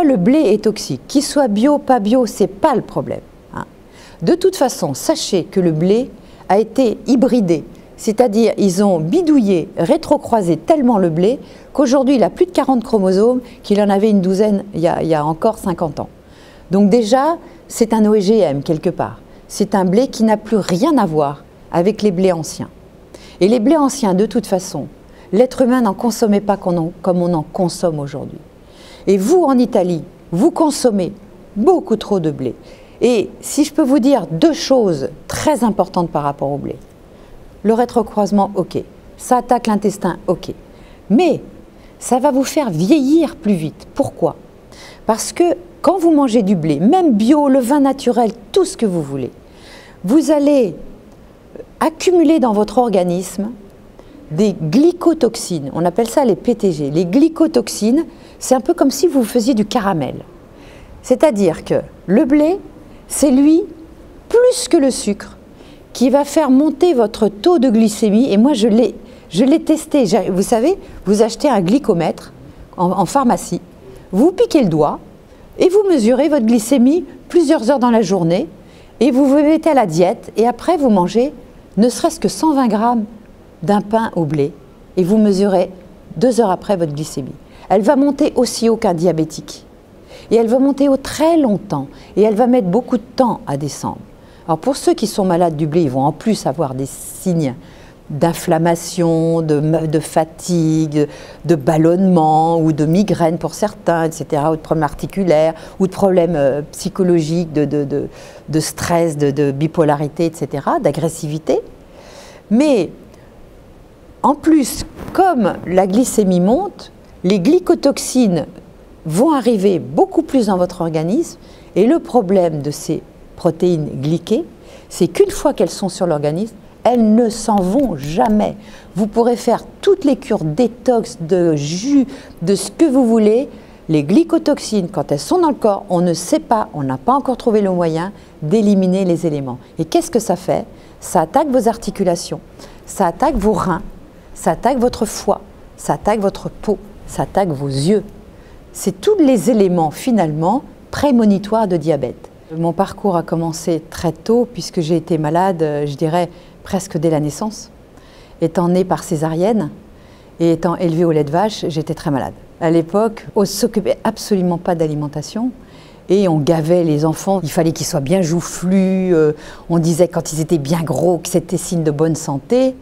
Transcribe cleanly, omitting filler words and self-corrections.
Pourquoi le blé est toxique? Qu'il soit bio, pas bio, ce n'est pas le problème, hein. De toute façon, sachez que le blé a été hybridé, c'est-à-dire ils ont bidouillé, rétrocroisé tellement le blé qu'aujourd'hui il a plus de 40 chromosomes qu'il en avait une douzaine il y a encore 50 ans. Donc déjà, c'est un OGM quelque part. C'est un blé qui n'a plus rien à voir avec les blés anciens. Et les blés anciens, de toute façon, l'être humain n'en consommait pas comme on en consomme aujourd'hui. Et vous, en Italie, vous consommez beaucoup trop de blé. Et si je peux vous dire deux choses très importantes par rapport au blé. Le rétrocroisement, ok. Ça attaque l'intestin, ok. Mais ça va vous faire vieillir plus vite. Pourquoi? Parce que quand vous mangez du blé, même bio, le vin naturel, tout ce que vous voulez, vous allez accumuler dans votre organisme des glycotoxines. On appelle ça les PTG. Les glycotoxines, c'est un peu comme si vous faisiez du caramel. C'est-à-dire que le blé, c'est lui, plus que le sucre, qui va faire monter votre taux de glycémie. Et moi, je l'ai testé. Vous savez, vous achetez un glycomètre en pharmacie, vous piquez le doigt et vous mesurez votre glycémie plusieurs heures dans la journée et vous vous mettez à la diète et après vous mangez ne serait-ce que 120 grammes d'un pain au blé et vous mesurez 2 heures après votre glycémie. Elle va monter aussi haut qu'un diabétique. Et elle va monter haut très longtemps. Et elle va mettre beaucoup de temps à descendre. Alors pour ceux qui sont malades du blé, ils vont en plus avoir des signes d'inflammation, de fatigue, de ballonnement ou de migraine pour certains, etc., ou de problèmes articulaires, ou de problèmes psychologiques, de stress, de bipolarité, etc., d'agressivité. Mais en plus, comme la glycémie monte, les glycotoxines vont arriver beaucoup plus dans votre organisme et le problème de ces protéines glyquées, c'est qu'une fois qu'elles sont sur l'organisme, elles ne s'en vont jamais. Vous pourrez faire toutes les cures détox, de jus, de ce que vous voulez. Les glycotoxines, quand elles sont dans le corps, on ne sait pas, on n'a pas encore trouvé le moyen d'éliminer les éléments. Et qu'est-ce que ça fait? Ça attaque vos articulations, ça attaque vos reins, ça attaque votre foie, ça attaque votre peau, ça attaque vos yeux. C'est tous les éléments finalement prémonitoires de diabète. Mon parcours a commencé très tôt puisque j'ai été malade, je dirais, presque dès la naissance. Étant née par césarienne et étant élevée au lait de vache, j'étais très malade. À l'époque, on ne s'occupait absolument pas d'alimentation et on gavait les enfants. Il fallait qu'ils soient bien joufflus, on disait quand ils étaient bien gros que c'était signe de bonne santé.